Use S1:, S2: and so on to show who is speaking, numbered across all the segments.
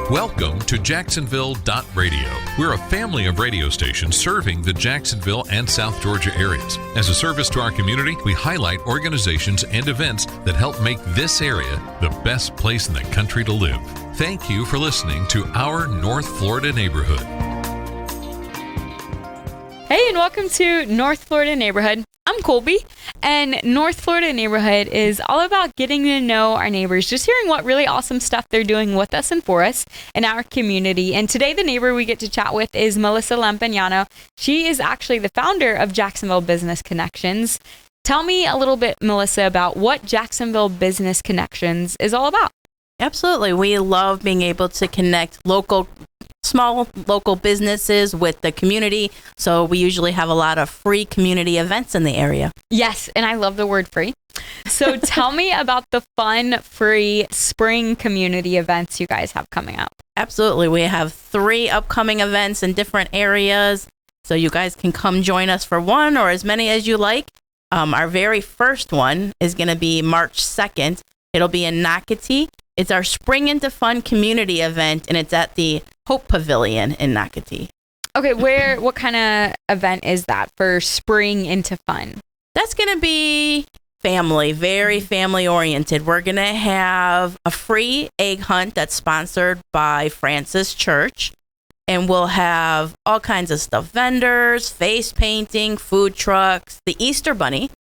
S1: Welcome to Jacksonville.radio. We're a family of radio stations serving the Jacksonville and South Georgia areas. As a service to our community, we highlight organizations and events that help make this area the best place in the country to live. Thank you for listening to our North Florida neighborhood.
S2: Hey, and welcome to North Florida Neighborhood. I'm Colby, and North Florida Neighborhood is all about getting to know our neighbors, just hearing what really awesome stuff they're doing with us and for us in our community. And today, the neighbor we get to chat with is Melissa Lampagnano. She is actually the founder of Jacksonville Business Connections. Tell me a little bit, Melissa, about what Jacksonville Business Connections is all about.
S3: Absolutely. We love being able to connect small local businesses with the community. So we usually have a lot of free community events in the area.
S2: Yes, and I love the word free. So tell me about the fun, free spring community events you guys have coming up.
S3: Absolutely. We have 3 upcoming events in different areas. So you guys can come join us for one or as many as you like. Our very first one is going to be March 2nd. It'll be in Nocatee. It's our Spring into Fun community event, and it's at the Hope Pavilion in Nocatee.
S2: Okay, what kind of event is that for Spring into Fun?
S3: That's going to be family, very family oriented. We're going to have a free egg hunt that's sponsored by Francis Church, and we'll have all kinds of stuff, vendors, face painting, food trucks, the Easter Bunny.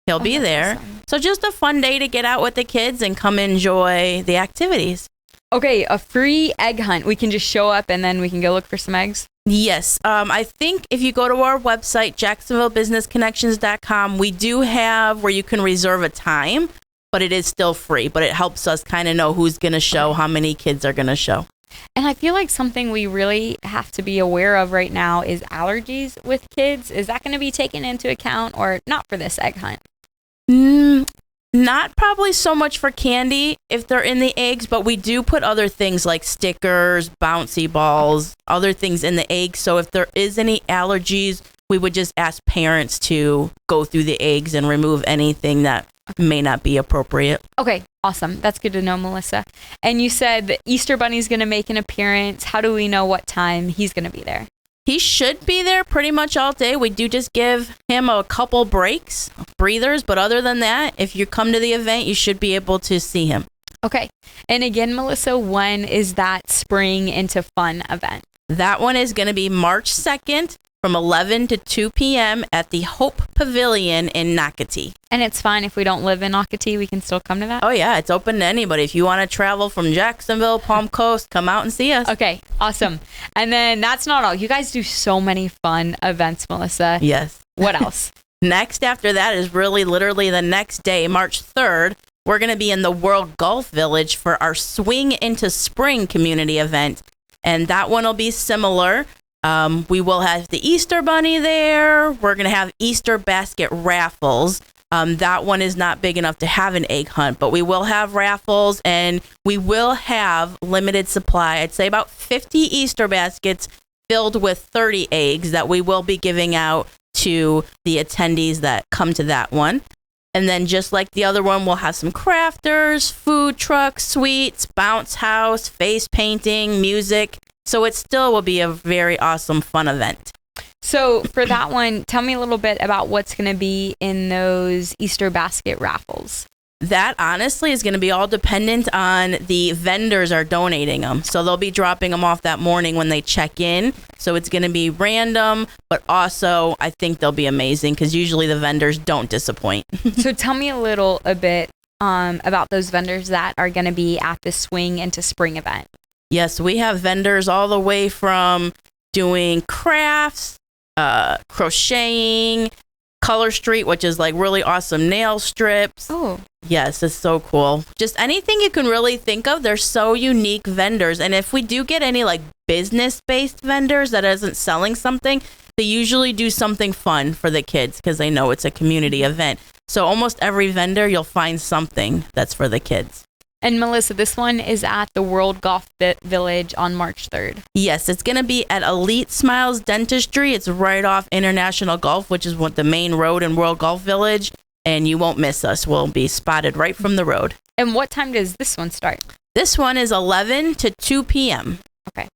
S3: He'll be there. Awesome. So just a fun day to get out with the kids and come enjoy the activities.
S2: Okay, a free egg hunt. We can just show up and then we can go look for some eggs?
S3: Yes. I think if you go to our website, JacksonvilleBusinessConnections.com, we do have where you can reserve a time, but it is still free. But it helps us kind of know who's going to show, how many kids are going to show.
S2: And I feel like something we really have to be aware of right now is allergies with kids. Is that going to be taken into account or not for this egg hunt?
S3: Not probably so much for candy if they're in the eggs, but we do put other things like stickers, bouncy balls, other things in the eggs. So if there is any allergies, we would just ask parents to go through the eggs and remove anything that may not be appropriate.
S2: Okay, awesome. That's good to know, Melissa. And you said the Easter Bunny's going to make an appearance. How do we know what time he's going to be there?
S3: He should be there pretty much all day. We do just give him a couple breaks, breathers, but other than that, if you come to the event, you should be able to see him.
S2: Okay. And again, Melissa, when is that Spring into Fun event?
S3: That one is going to be March 2nd from 11 to 2 p.m. at the Hope Pavilion in Nocatee.
S2: And it's fine if we don't live in Nocatee, we can still come to that?
S3: Oh, yeah. It's open to anybody. If you want to travel from Jacksonville, Palm Coast, come out and see us.
S2: Okay, awesome. And then that's not all. You guys do so many fun events, Melissa.
S3: Yes.
S2: What else?
S3: Next after that is really literally the next day, March 3rd. We're going to be in the World Golf Village for our Swing into Spring community event. And that one will be similar. We will have the Easter Bunny there. We're going to have Easter basket raffles. That one is not big enough to have an egg hunt, but we will have raffles and we will have limited supply. I'd say about 50 Easter baskets filled with 30 eggs that we will be giving out to the attendees that come to that one. And then just like the other one, we'll have some crafters, food trucks, sweets, bounce house, face painting, music. So it still will be a very awesome, fun event.
S2: So for that one, tell me a little bit about what's going to be in those Easter basket raffles.
S3: That honestly is going to be all dependent on the vendors are donating them. So they'll be dropping them off that morning when they check in. So it's going to be random, but also I think they'll be amazing because usually the vendors don't disappoint.
S2: So tell me a bit about those vendors that are going to be at the Swing into Spring event.
S3: Yes, we have vendors all the way from doing crafts, crocheting, Color Street, which is like really awesome nail strips.
S2: Oh.
S3: Yes, it's so cool. Just anything you can really think of. They're so unique vendors. And if we do get any like business-based vendors that isn't selling something, they usually do something fun for the kids because they know it's a community event. So almost every vendor, you'll find something that's for the kids.
S2: And Melissa, this one is at the World Golf Village on March 3rd.
S3: Yes, it's going to be at Elite Smiles Dentistry. It's right off International Golf, which is what the main road in World Golf Village. And you won't miss us. We'll be spotted right from the road.
S2: And what time does this one start?
S3: This one is 11 to 2 p.m.
S2: Okay.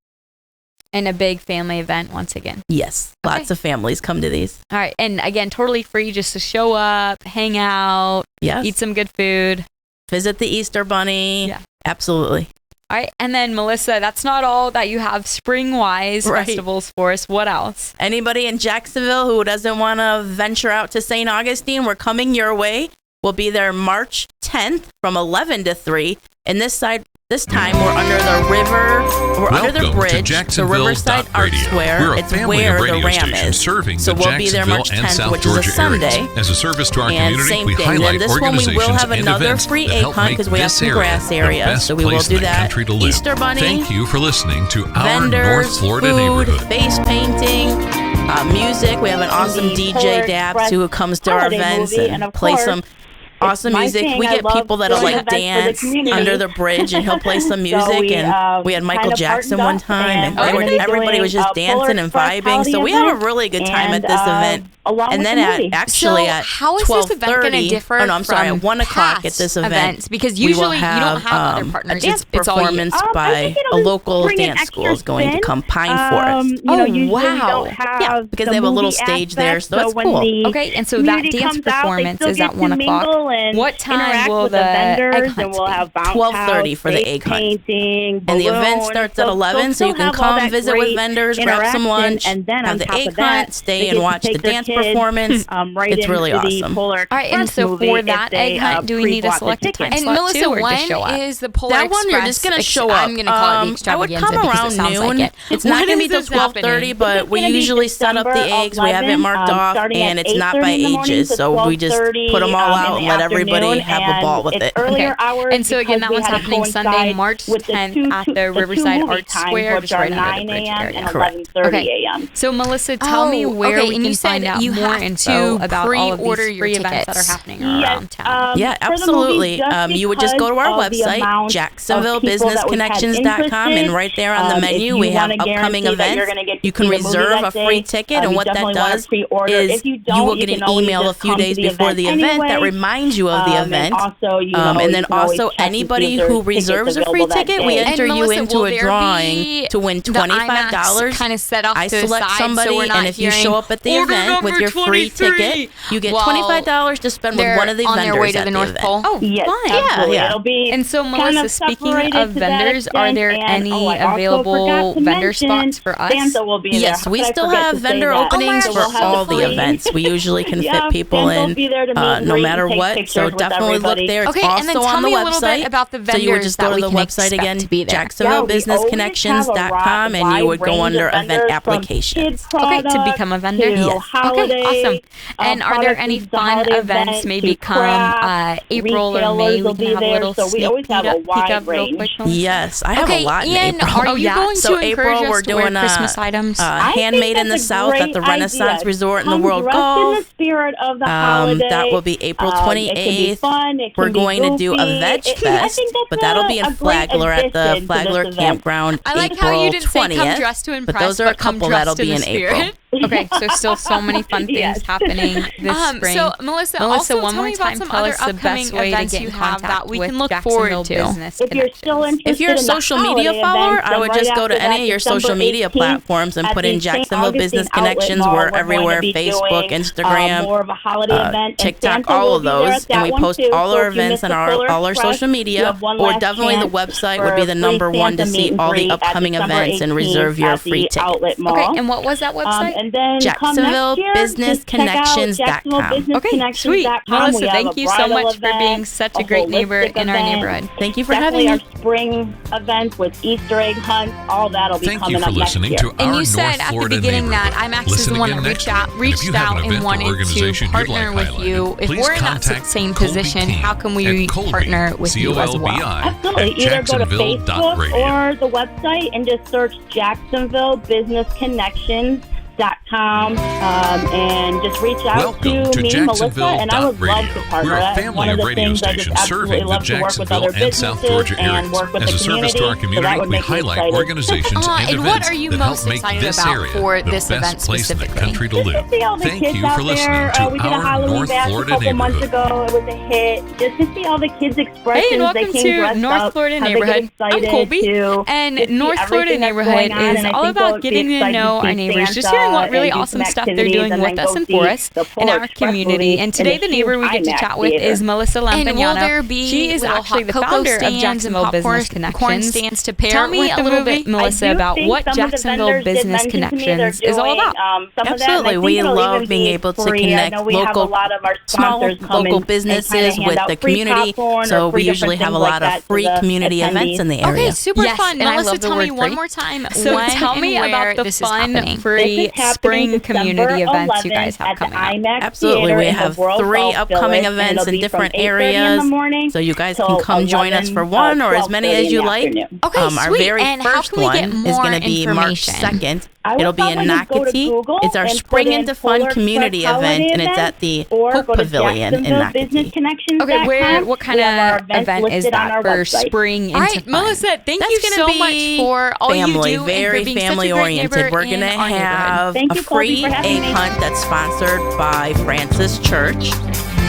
S2: And a big family event once again.
S3: Yes. Lots of families come to these.
S2: All right. And again, totally free just to show up, hang out, eat some good food.
S3: Visit the Easter Bunny.
S2: Yeah.
S3: Absolutely.
S2: All right. And then, Melissa, that's not all that you have spring-wise festivals for us. What else?
S3: Anybody in Jacksonville who doesn't want to venture out to St. Augustine, we're coming your way. We'll be there March 10th from 11 to 3. And this time we're under the river. We're under the bridge, the Riverside Art Square. It's where the Ram is. So we'll be there March 10th, which is a Sunday.
S1: As a service to our
S3: and
S1: community,
S3: same
S1: we
S3: thing.
S1: highlight
S3: Then this one we will have another
S1: events
S3: free
S1: that
S3: egg
S1: help
S3: hunt
S1: make
S3: because we have
S1: this
S3: some
S1: area
S3: grass
S1: the
S3: areas.
S1: best
S3: So we will
S1: place
S3: do
S1: in the
S3: that.
S1: country to live.
S3: Easter Bunny.
S1: Thank you for listening to our
S3: Vendors,
S1: North Florida
S3: food,
S1: neighborhood.
S3: face painting, music. We have an awesome DJ Dabs who comes to our events and plays some awesome music. We get people that'll like dance under the bridge, and he'll play some music. And we had Michael Jackson one time, and everybody was just dancing and vibing. So we have a really good time at this event. And then at 12:30, at 1 o'clock at this event,
S2: because usually
S3: you don't
S2: have other partners.
S3: A dance performance by a local dance school is going to come Pine Forest.
S2: Wow!
S3: Yeah, because they have a little stage there, so that's cool.
S2: Okay, and so that dance performance is at 1 o'clock. What time will the egg hunt be?
S3: 12:30 for the egg hunt. And the event starts at 11, so you can come visit with vendors, grab some lunch, have the egg hunt, stay and watch the dance performance. It's really awesome.
S2: All right, and so for that egg hunt, do we need a selected time slot
S4: Melissa,
S2: too, or
S4: when
S2: just show up?
S4: is the Polar
S3: That one you're
S4: Express
S3: just going to show up.
S4: I'm going to call it the
S3: I
S4: extravaganza
S3: would come
S4: because
S3: around
S4: it sounds
S3: noon.
S4: like it.
S3: It's not going to be till
S4: When is this happening?
S3: 12:30, but we usually set up the eggs. We have it marked off, and it's not by ages, so we just put them all out and let everybody have a ball with it.
S2: Okay. And so again, that one's happening Sunday, March 10th at the Riverside Art Square, just right under the bridge area.
S3: Correct.
S2: Okay. So Melissa, tell me where we can find out more info about all of these free events that are happening around town.
S3: Yeah, absolutely. You would just go to our website, JacksonvilleBusinessConnections.com, and right there on the menu we have upcoming events. You can reserve a free ticket, and what that does is you will get an email a few days before the event that reminds you of the event. And then also anybody who reserves a free ticket, we enter you into a drawing to win $25.
S4: Kind of set off
S3: I
S4: to the
S3: select
S4: side,
S3: somebody,
S4: so we're not
S3: and if you
S4: hearing,
S3: show up at the
S4: "Order
S3: event with
S4: number
S3: your free
S4: 23,"
S3: ticket, you get
S4: while
S3: $25 to spend with
S4: they're
S3: one of the
S4: on
S3: vendors
S4: their way to
S3: at
S4: the North
S3: event.
S4: Pole.
S2: Oh,
S5: Yes,
S2: fun.
S5: absolutely.
S3: Yeah.
S5: It'll be
S2: And so,
S5: kind
S2: Melissa,
S5: of
S2: speaking
S5: separated
S2: of
S5: to that
S2: vendors, are
S5: extent,
S2: there
S5: and,
S2: any
S5: I also
S2: available
S5: forgot to
S2: vendor
S5: mention
S2: spots for us?
S5: Santa will be there.
S3: Yes,
S5: How
S3: we
S5: could I
S3: still
S5: forget
S3: have
S5: to say
S3: vendor
S5: that?
S3: openings
S5: So
S3: for
S5: we'll have
S3: all the
S5: free-
S3: events. We usually can
S5: Yeah,
S3: fit people
S5: Santa will
S3: in
S5: be there to meet and
S3: no
S5: greet
S3: matter
S5: and take
S3: what.
S5: pictures
S3: So
S5: with
S3: definitely look
S5: everybody.
S3: there. It's
S4: Okay, and then
S3: also
S4: tell
S3: on the
S4: me a little
S3: website.
S4: bit about the
S3: So you would
S4: vendors
S3: just go
S4: that
S3: to
S4: we
S3: the
S4: can
S3: website
S4: expect
S3: again,
S4: to be there.
S3: JacksonvilleBusinessConnections.com, and you would go under event applications.
S2: Okay, to become a vendor?
S3: Yes.
S2: Okay, awesome. And are there any fun events, maybe come April or May? We can have a little
S5: so we
S2: sneak
S5: always have a
S2: peek
S5: wide
S2: up real
S5: range.
S2: quick. Melissa?
S3: Yes, I have a
S4: Okay,
S3: lot in
S4: Ian,
S3: April.
S4: are you going
S3: So
S4: to
S3: April,
S4: encourage
S3: we're
S4: us to wear
S3: doing
S4: Christmas items?
S3: Handmade in the
S5: that's a
S3: South at the
S5: great
S3: Renaissance
S5: idea.
S3: Resort in the
S5: Come
S3: World
S5: dressed in
S3: Golf.
S5: the spirit of the holiday.
S3: That will be April
S5: It can
S3: 28th.
S5: be fun. It can
S3: We're
S5: be
S3: going to do a
S5: goofy.
S3: Veg
S5: I think
S3: Fest,
S5: that's
S3: but that'll be in
S5: a great
S3: Flagler at the
S5: addition to
S3: Flagler
S5: this event.
S3: Campground
S4: I like
S3: April
S4: how you didn't
S3: 20th.
S4: say come dressed to impress,
S3: but those are a
S4: come
S3: couple
S4: dressed
S3: that'll be
S4: in
S3: in
S4: the
S3: April.
S4: spirit.
S2: Okay, so still so many fun things
S5: Yes.
S2: happening this spring.
S4: So Melissa,
S2: Melissa,
S4: also
S2: one
S4: tell
S2: more
S4: me
S2: time,
S4: about some
S2: tell
S4: other
S2: us the
S4: upcoming
S2: best way to
S4: events
S2: get
S4: you
S2: in
S4: have
S2: contact
S4: that we
S2: with
S4: can look
S2: Jacksonville
S4: forward to.
S2: Business
S5: If you're still
S2: Connections.
S5: interested
S3: If you're a
S5: in the
S3: social media
S5: holiday
S3: follower,
S5: events,
S3: I would
S5: right
S3: just go to
S5: after
S3: any
S5: that,
S3: of your social
S5: December
S3: media
S5: 18th,
S3: platforms and
S5: at
S3: put
S5: the
S3: in
S5: St.
S3: Jacksonville
S5: Augustine
S3: Business
S5: Outlet
S3: Connections.
S5: Mall,
S3: We're
S5: we're going to
S3: everywhere,
S5: be
S3: Facebook,
S5: doing,
S3: Instagram,
S5: more of a holiday event, and
S3: TikTok,
S5: Santa
S3: all
S5: will
S3: of
S5: be there
S3: those,
S5: at that
S3: and we
S5: one
S3: post
S5: too.
S3: all
S5: So
S3: our
S5: if you
S3: events
S5: miss
S3: on
S5: the Polar
S3: all our
S5: Express,
S3: social
S5: you
S3: media,
S5: have one
S3: or
S5: last
S3: definitely the
S5: chance
S3: website
S5: for
S3: would be
S5: a
S3: the
S5: free
S3: number one to
S5: Santa meet
S3: see
S5: and
S3: all the
S5: greet at
S3: upcoming
S5: December
S3: events and
S5: 18th
S3: reserve your
S5: at the
S3: free tickets.
S5: Outlet Mall.
S2: Okay, and what was that website?
S5: And then
S3: JacksonvilleBusinessConnections.com.
S2: Okay, sweet. Melissa, thank you so much for being such a great neighbor in our neighborhood.
S3: Thank you for
S5: Definitely
S3: having
S5: our
S3: me.
S5: spring events with Easter egg hunts, all that'll be
S1: Thank
S5: coming
S1: you for
S5: up next
S1: listening
S5: year.
S1: to
S4: And
S1: our
S4: you said
S1: North
S4: at the
S1: Florida
S4: beginning
S1: neighborhood.
S4: that IMAX is
S1: Listen
S4: the one
S1: again
S4: that
S1: next week. And if
S4: reached
S1: you have
S4: out
S1: an
S4: and
S1: event or
S4: wanted to
S1: organization you'd
S4: partner
S1: like
S4: with you.
S1: highlighted,
S4: If
S1: please
S4: we're in that
S1: contact
S4: same
S1: Colby
S4: position,
S1: King
S4: how can we
S1: at Colby,
S4: partner with you as well?
S5: Absolutely.
S1: at
S5: Either go to Facebook
S1: jacksonville.radio.
S5: or the website and just search Jacksonville Business Connections. and just reach out
S1: Welcome to
S5: me, Melissa, and I would love to
S1: Jacksonville.radio.
S5: partner.
S1: We're a
S5: That's
S1: family
S5: one of
S1: of
S5: the
S1: radio
S5: things I just
S1: stations
S5: absolutely
S1: serving the
S5: love to work with other
S1: Jacksonville and South
S5: businesses
S1: Georgia
S5: and
S1: areas.
S5: work with
S1: As
S5: the
S1: a service to our
S5: community, so that
S1: community,
S5: would
S1: we
S5: make me
S1: highlight
S5: excited.
S1: organizations and
S2: and what
S1: events
S2: are you
S1: that help
S2: most
S1: make
S2: excited
S1: this
S2: about
S1: area
S2: for
S1: the
S2: this event
S1: best place in the
S2: specifically?
S1: country to live.
S5: Just to see all the
S1: Thank
S5: kids
S1: you
S5: out
S1: for listening
S5: there.
S1: to
S5: We did a
S1: our
S5: Halloween
S1: North
S5: bash
S1: Florida
S5: a couple months
S1: neighborhood.
S5: ago. It was a hit. Just to see all the kids' expressions.
S2: Hey, and welcome
S5: they came
S2: to
S5: dressed
S2: North
S5: up,
S2: Florida
S5: how they get
S2: Neighborhood. I'm
S5: excited
S2: Colby,
S5: to
S2: and
S5: see
S2: North Florida
S5: everything that's
S2: Neighborhood
S5: going on,
S2: is
S5: and I
S2: all
S5: think
S2: about
S5: they'll be
S2: getting to
S5: excited
S2: know
S5: see
S2: our neighbors, just
S5: Santa
S2: hearing what really
S5: and do
S2: awesome
S5: some
S2: stuff they're
S5: activities,
S2: doing
S5: and
S2: with
S5: then
S2: us
S5: go
S2: and
S5: see
S2: for us
S5: the
S2: in
S5: Polar
S2: our
S5: Express
S2: community.
S5: movie
S2: And
S5: in
S2: today
S5: a
S2: the neighbor we get to
S5: huge
S2: chat with
S5: IMAX
S2: is Melissa
S4: And will
S2: Lampagnano.
S4: there be
S2: She is
S4: little
S2: actually
S4: hot
S2: the
S4: cocoa
S2: founder of
S4: stands and
S2: Jacksonville Business
S4: corn
S2: Connections.
S4: stands to pair
S2: Tell me
S4: with
S2: a
S4: the
S2: little
S4: movie?
S2: bit, Melissa,
S5: I do
S2: about
S5: think
S2: what
S5: some of the
S2: Jacksonville
S5: vendors did
S2: Business
S5: mention to me they're
S2: Connections is all
S5: doing,
S2: about.
S5: some of that, and I
S3: Absolutely.
S5: think
S3: We
S5: it'll
S3: love
S5: even
S3: being
S5: be
S3: able to
S5: free.
S3: connect
S5: I know we have a
S3: local,
S5: lot of our
S3: small
S5: sponsors come
S3: local
S5: and
S3: businesses
S5: hand
S3: with
S5: out
S3: the
S5: free
S3: community.
S5: popcorn
S3: So
S5: or free
S3: we usually
S5: different
S3: have a
S5: things
S3: lot
S5: like
S3: of
S5: that to
S3: free
S5: the
S3: community events
S5: attendees.
S3: in the area.
S4: Okay, super
S2: Yes,
S4: fun.
S2: and I
S4: Melissa,
S2: love the
S4: tell me
S2: word
S4: one
S2: free.
S4: more time
S2: So
S4: when
S2: tell me
S4: and where
S2: about the
S4: this is
S2: fun,
S4: happening.
S2: free
S5: This is happening
S2: spring
S5: December
S2: community events you
S5: 11th
S2: guys have
S5: at the
S2: coming.
S5: IMAX
S3: Absolutely.
S5: Theater
S3: We
S5: in the
S3: have
S5: World
S3: 3
S5: Golf
S3: upcoming
S5: Village, and
S3: events
S5: it'll
S3: in
S5: be from
S3: different
S5: 8:30 in the
S3: areas.
S5: morning
S3: So you guys
S5: till
S3: can come join us for one or as many
S5: 12:30
S3: as you
S5: in the
S3: like.
S5: afternoon.
S4: Okay,
S3: Our
S4: sweet.
S3: very
S4: And how
S3: first
S4: can we get
S3: one is
S4: more
S3: going to be March
S4: information?
S3: 2nd.
S5: I would
S3: It'll be in
S5: probably just go to
S3: Nocatee.
S5: Google
S3: It's our
S5: and
S3: Spring
S5: put in
S3: into Fun
S5: Polar
S3: community
S5: Express
S3: event,
S5: holiday
S3: and it's
S5: event,
S3: at the
S5: or
S3: Hope
S5: go to
S3: Pavilion in
S5: JacksonvilleBusinessConnections.com.
S2: Okay, what kind
S5: We have our
S2: of
S5: events
S2: event is
S5: listed on
S2: that
S5: our
S2: for
S5: website.
S2: spring into
S4: All right,
S2: fun?
S4: Melissa, thank
S3: That's
S4: you
S3: gonna
S4: so
S3: be
S4: much for all
S3: family,
S4: you do
S3: very
S4: and for being
S3: family
S4: such a great
S3: oriented.
S4: neighbor
S3: We're
S4: in
S3: gonna
S4: our neighborhood.
S3: have
S5: Thank
S3: a
S5: you, Colby,
S3: free
S5: for having
S3: egg
S5: me.
S3: hunt that's sponsored by Francis Church.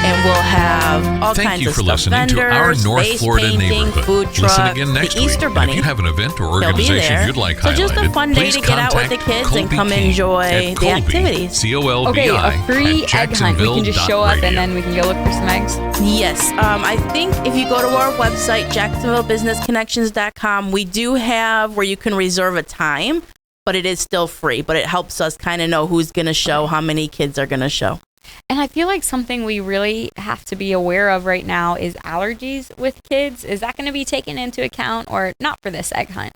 S3: And we'll have all
S1: Thank
S3: kinds
S1: you
S3: of
S1: for
S3: stuff,
S1: listening to our
S3: vendors,
S1: North
S3: face
S1: Florida
S3: painting,
S1: neighborhood.
S3: food
S1: Listen
S3: truck,
S1: again next
S3: the
S1: week.
S3: Easter
S1: And
S3: Bunny.
S1: if you have an event or
S3: They'll be
S1: organization
S3: there.
S1: you'd like
S3: So just a
S1: highlighted,
S3: fun day
S1: please
S3: to get out with the
S1: contact
S3: kids and
S1: Colby
S3: come
S1: King
S3: enjoy
S1: at
S3: the
S1: Colby,
S3: activities.
S1: COLBI,
S2: Okay, a free
S1: at
S2: egg hunt. We can just show up and then we can go look for some eggs.
S3: Yes. I think if you go to our website, JacksonvilleBusinessConnections.com, we do have where you can reserve a time, but it is still free. But it helps us kind of know who's going to show, how many kids are going to show.
S2: And I feel like something we really have to be aware of right now is allergies with kids. Is that going to be taken into account or not for this egg hunt?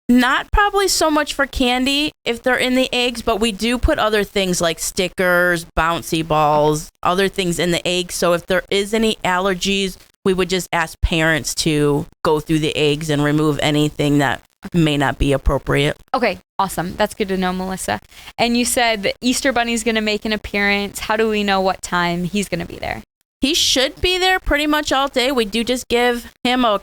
S3: Not probably so much for candy if they're in the eggs, but we do put other things like stickers, bouncy balls, other things in the eggs. So if there is any allergies, we would just ask parents to go through the eggs and remove anything that may not be appropriate.
S2: Okay, awesome. That's good to know, Melissa. And you said the Easter Bunny's going to make an appearance. How do we know what time he's going to be there?
S3: He should be there pretty much all day. We do just give him a